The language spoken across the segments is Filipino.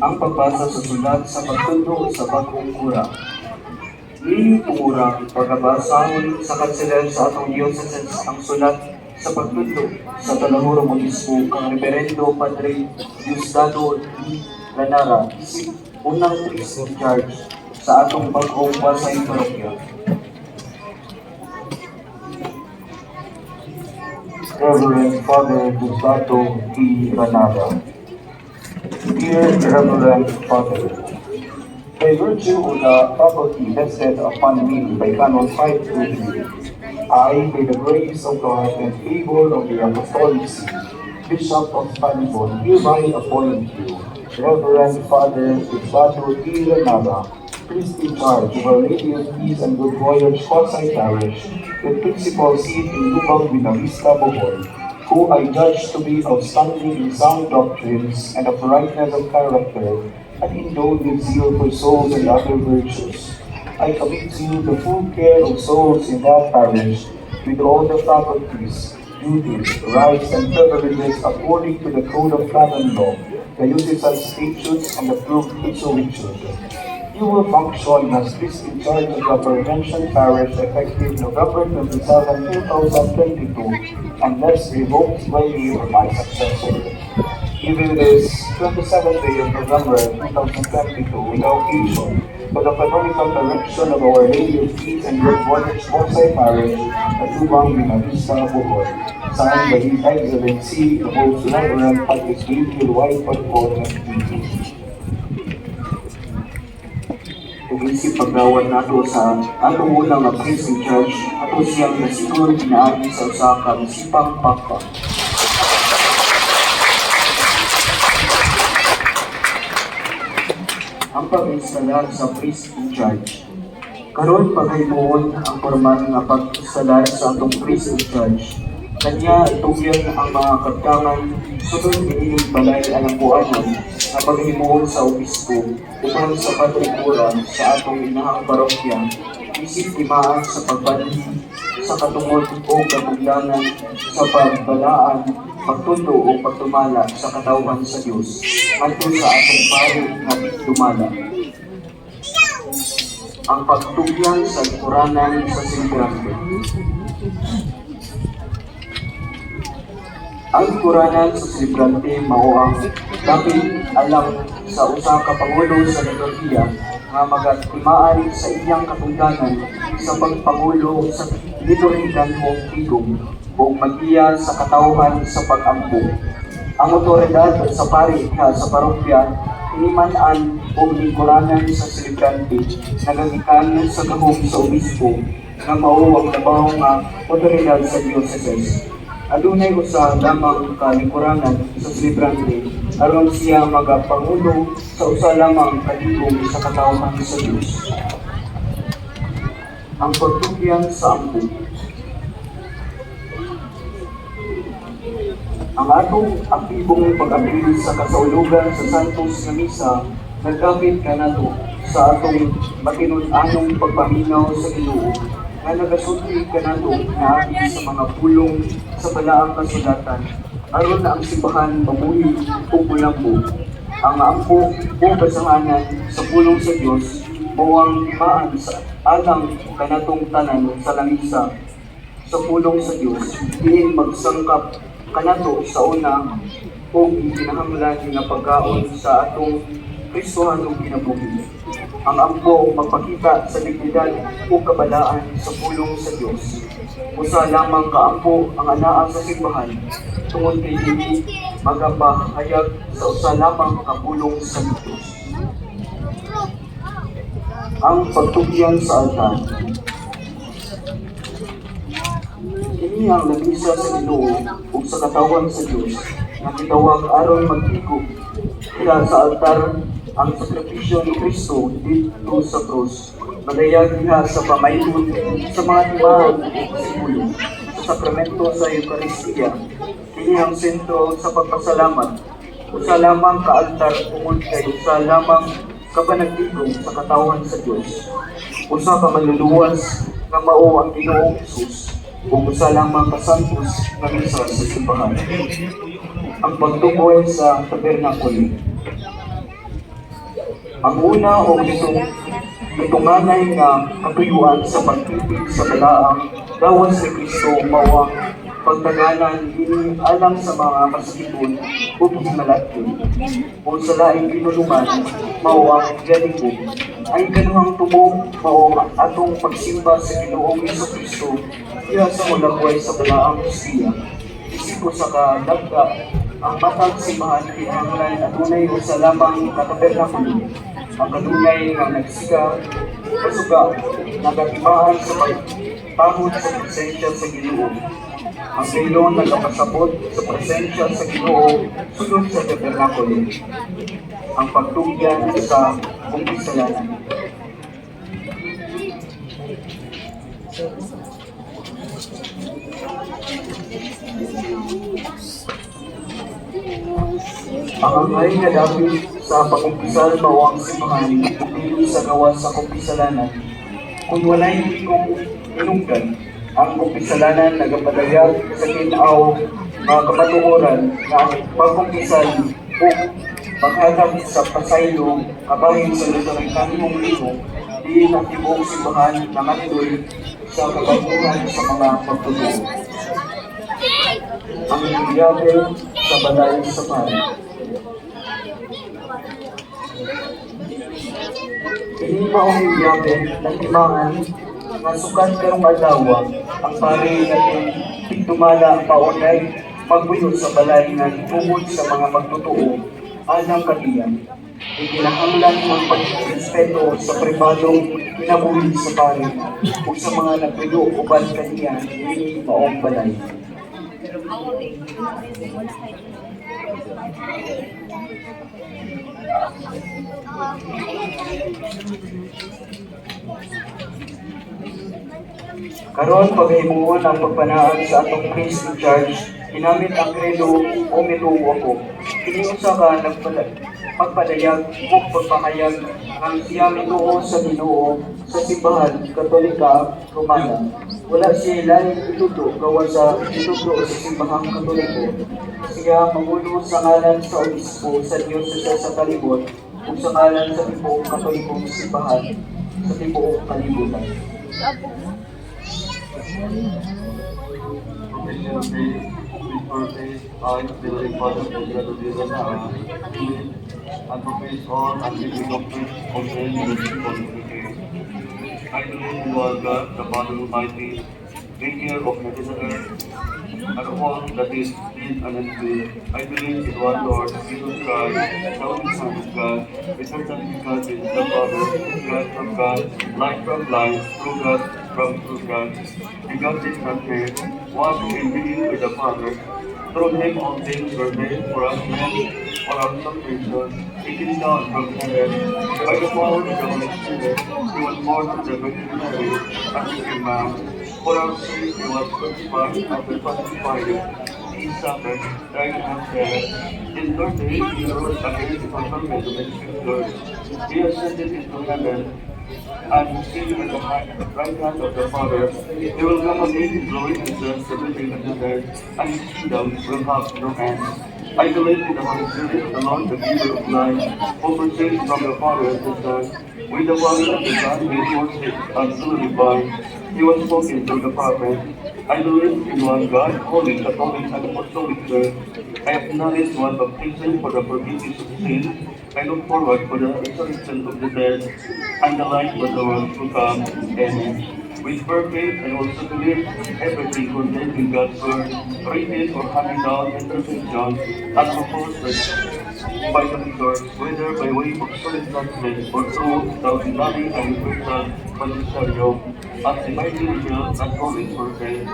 Ang pagbasa sa sulat sa pagtundo sa bagong kura. Nini pumura pagkabasahon sa kanselar sa atong diocese ang sulat sa pagtundo sa Talahurong Obispo kang Reverendo Padre Diosdado D. Lanara, isip unang priest in charge sa atong bagong Quasi-Parish. Reverend Father Diosdado D. Lanara. Dear Reverend Father, by virtue of the faculty vested upon me by Canon 523, I, by the grace of God and favor of the Apostolic See, Bishop of Panibon, hereby appoint you, Reverend Father Diosdado D. Lanara, priest in charge of Our Lady of Peace and Good Voyage, Quasi-Parish, with principal seat in Lubang, Bohol, who I judge to be outstanding in sound doctrines and of rightness of character, and endowed with zeal for souls and other virtues. I commit to you the full care of souls in that parish, with all the faculties, duties, rights, and privileges according to the Code of Canon Law, the Diocesan Statutes, and approved Ipso-Victude. You will function as priest in charge of the Prevention Parish effective November 27, 2022, unless revoked by me or my successor. Given this 27th day of November 2022, in occasion for the canonical direction of Our Lady of Peace and Good Voyage, Quasi-Parish at Lubang, Bohol, signed by His Excellency, the Most Reverend Patrick White Pagpon and P. Pag-isip paggawan nato sa atong unang priest in charge, ato siyang nasigur pinaagi sa usa ka sipang papa. Ang pag-instalar sa priest in charge. Karon paghimuon ang formal nga pag-instalar sa atong priest in charge. Kanya itugyan ang mga kagdangan sunod niining balay alang buanan na paghimuon sa obispo upang sa patrikuran sa atong inahang parokya, isip timaan sa pagbandi sa katungod o katuglangan sa pagbalaan, pagtundo o pagtumala sa katawhan sa Diyos ngadto sa atong pari nga dumala. Ang pagtugyan sa likuranan sa silibrante. Ang likuranan sa silibrante mao ang dapat alam sa usa ka pangulo sa liturhiya nga magatimaan sa iyang katungdanan sa pagpangulo sa liturhikan o tigong o magiya sa katawhan sa pag-ampo. Ang otoridad sa pari sa parokya iniman-an o likuranan sa silibrante nagagikan sa gahom sa obispo nga mao ang labaw nga otoridad sa diocese. Adunay usa lamang kalingkuranan sa silibrante aron siya magapangulo sa usa lamang katigong sa katawhan sa Dios. Ang pagtugyan sa ampo. Ang atong aktibong pag-apil sa kasaulugan sa Santos nga Misa nagkapit kanato sa atong matinun-anong pagpaminaw sa Ginoo nga nagasulti kanato nga sa mga pulong sa balaang kasulatan aron na ang simbahan mamuhi o bulambo. Ang ampo o basanganan sa pulong sa Dios mao ang timaan sa alang kanatong tanan sa langisa sa pulong sa Dios diin magsangkap kanato sa una o ginahanglan nga pagkaon sa atong Kristohanong kinabuhi. Ang ampo magpakita sa dignidad o kabalaan sa pulong sa Diyos. Usa lamang kaampo ang anaa sa simbahan tungod kay dili magapahayag sa usa lamang kapulong sa Diyos. Ang pagtugyan sa altar. Ini ang lamisa sa Ginoo ug sa katawan sa Diyos nga gitawag aron magtigo kaya sa altar ang sakripisyo ni Kristo dito sa krus. Madayag niya sa pamayon sa mga timahan o simbolo sa sakramento sa Eucharistia. Kini ang sentro sa pagpasalamat. Usa lamang ka altar tungod kay usa lamang kapanagtigong sa katawan sa Dios. Usa ka manluluwas nga mao ang Ginoong Hesus ug usa lamang ka santos nga misa sa simbahan. Ang pagtukoy sa tabernakulo. Ang una o gitunganay nga katuyuan sa pagtipig sa balaang gawas ni Kristo mao ang pagtaganan ini alang sa mga masakitun o ginalagyon o sa laing pinulungan mao ang galingog. Ay kanuhang tumo mao atong pagsimba sa Ginoong Kristo diha sa mulagway sa balaang Hostia. Isip sa kadagda ang matag simbahan kinahanglan adunay usa lamang ka tabernakulo. Ang kanunay nga nagsiga kasuga nagatimaan sa pagpahod sa presensya sa Ginoo. Ang gayon nagapasabot sa presensya sa Ginoo sulod sa tabernakulo. Ang pagtugyan sa kumpisalanan. Ang angay nga dapit sa pagkumpisal mao ang simbahan dili sa gawas sa kumpisalanan. Kung walay kung inunggan, ang kumpisalanan nagapadayag sa kinaw mga kamatuoran na pagkumpisal o paghatag sa pasaylo kabahin sa kanimong limo di natibong simbahan na matuloy sa kabaguhan sa mga pagtuturo. Ang biyahe sa balay sa pari. Ini maong biyahe ng timangan nga sukat karong adlaw ang pari natin tigdumala paunay magbuyo sa balay nga tungod sa mga magtutuo alang kaniya. Ikinahanglan ang pagrespeto sa pribadong kinabuhi sa pari o sa mga nagbuyo uban kaniya ini maong balay. Karon paghimuon ang pagpanaag sa atong priest in charge, ginamit ang kredo o mitungo ko. Kini usa ka pagpadayag o pagpahayag ang siya mituo sa Ginoo sa simbahan Katolika Romana. Wala siya laing ituto gawa sa ituto sa simbahang Katoliko. Siya mangulo sa ngalan sa obispo sa Diyosesa sa Kalibot o sa ngalan sa tibuong Katolikong simbahan sa tibuong kalibutan. Profession of faith, before faith, I, the Father, and the Lord Jesus, and profess all and living doctrines of the United. I believe in one God, the Father Almighty, maker of heaven and earth, and of all that is in and unseen. I believe in one Lord, Jesus Christ, the only Son of God, eternally begotten, the Father, God from God, light from light, true God from true God, begotten from faith, one in being with the Father. Through him all things were made for us men, for our salvation. He came down from heaven. By the power of the Holy Spirit, he was born of the Virgin Mary, and became man. For our sins he was crucified and was crucified. He suffered, died and dead. In 3 days he rose again to fulfillment of the Scriptures. He ascended into heaven, and seated at the right hand of the Father. He will come again in glory to judge the living and the dead, and his kingdom will have no end. I believe in the Holy Spirit, the Lord, the giver of life, who proceeds from the Father and the Son. With the Father and the Son, he is worshipped and glorified. He was spoken through the prophet. I believe in one God, holy, Catholic, and Apostolic Church. I acknowledge one baptism for the forgiveness of sin. I look forward for the resurrection of the dead and the life of the world to come. Amen. With perfect, I also believe everything contained in God's word, written or handed down in tradition, and proposed by the leaders, whether by way of solid doctrine or through the ordinary and universal magisterium, as divinely revealed and holy for faith.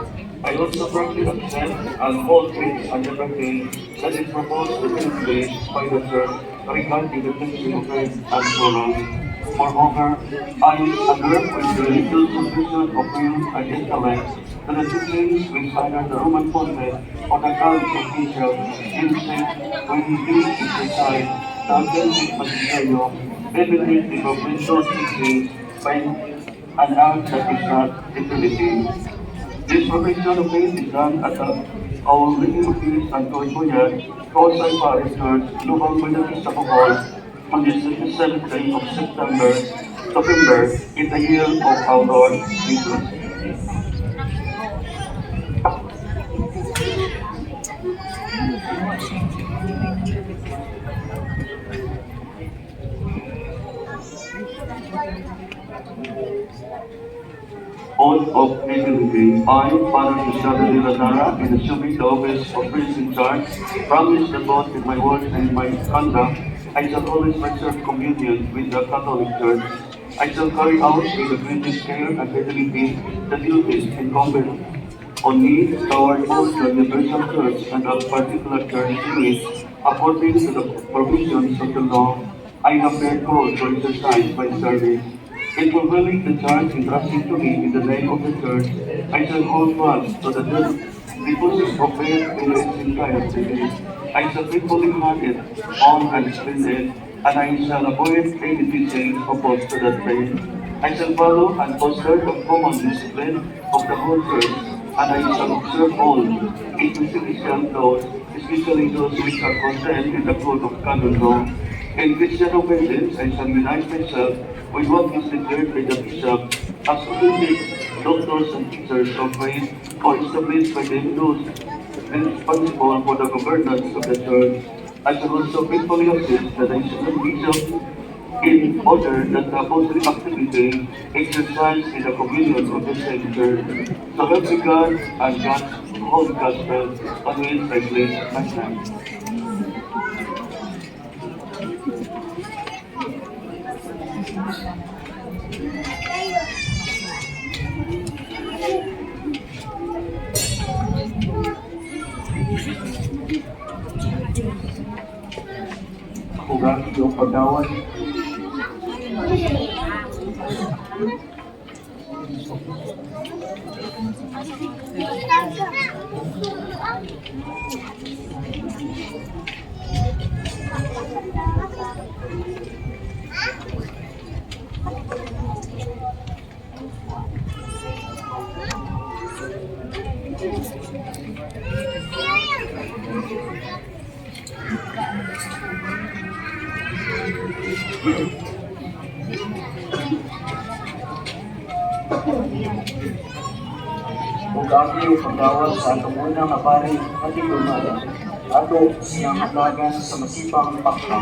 I also firmly accept and hold faith and everything that is proposed definitively by the Church regarding the teaching of faith and morals. Moreover, I agree with the little confusion of will and intellect to the teachings which either the Roman Pontiff or the Council of Asia insist when he used to preside the authentic magisterium, revelative of wisdom teaching by an act that is not definitive. This profession of faith is done at our living office and VOYAGE, Quasi-Parish Church, Lubang, Bohol, on the 7th day of November, in the year of our Lord Jesus. Oath of fidelity. I, Father Luciano de Lazara, in assuming the office of priest in charge, promise that both in my words and in my conduct, I shall always preserve communion with the Catholic Church. I shall carry out with the greatest care and fidelity the duties incumbent on me toward both the universal church and the particular church in which, according to the provisions of the law, I have been called to exercise my service. In fulfilling the charge entrusted to me in the name of the church, I shall hold fast to the deposit of faith in its entirety. I shall faithfully hand it on and explain it, and I shall avoid any teaching opposed to that faith. I shall follow and foster the common discipline of the whole church, and I shall observe all ecclesiastical laws, especially those which are contained in the Code of Canon Law. In Christian obedience, I shall unite myself with what is declared by the bishop as authentic doctors and teachers of faith, or established by the Hindus responsible for the governance of the church. I shall also faithfully assist the national bishop in order that the apostolic activity exercised in the communion of the same church. So help me God and God's holy gospel on which I place my hand. Ako ga iyong pagdawat. Ug ang iyong pagdawat sa atong unang kapari nga tigumala. Ato siyang hatagan sa masipang pakla.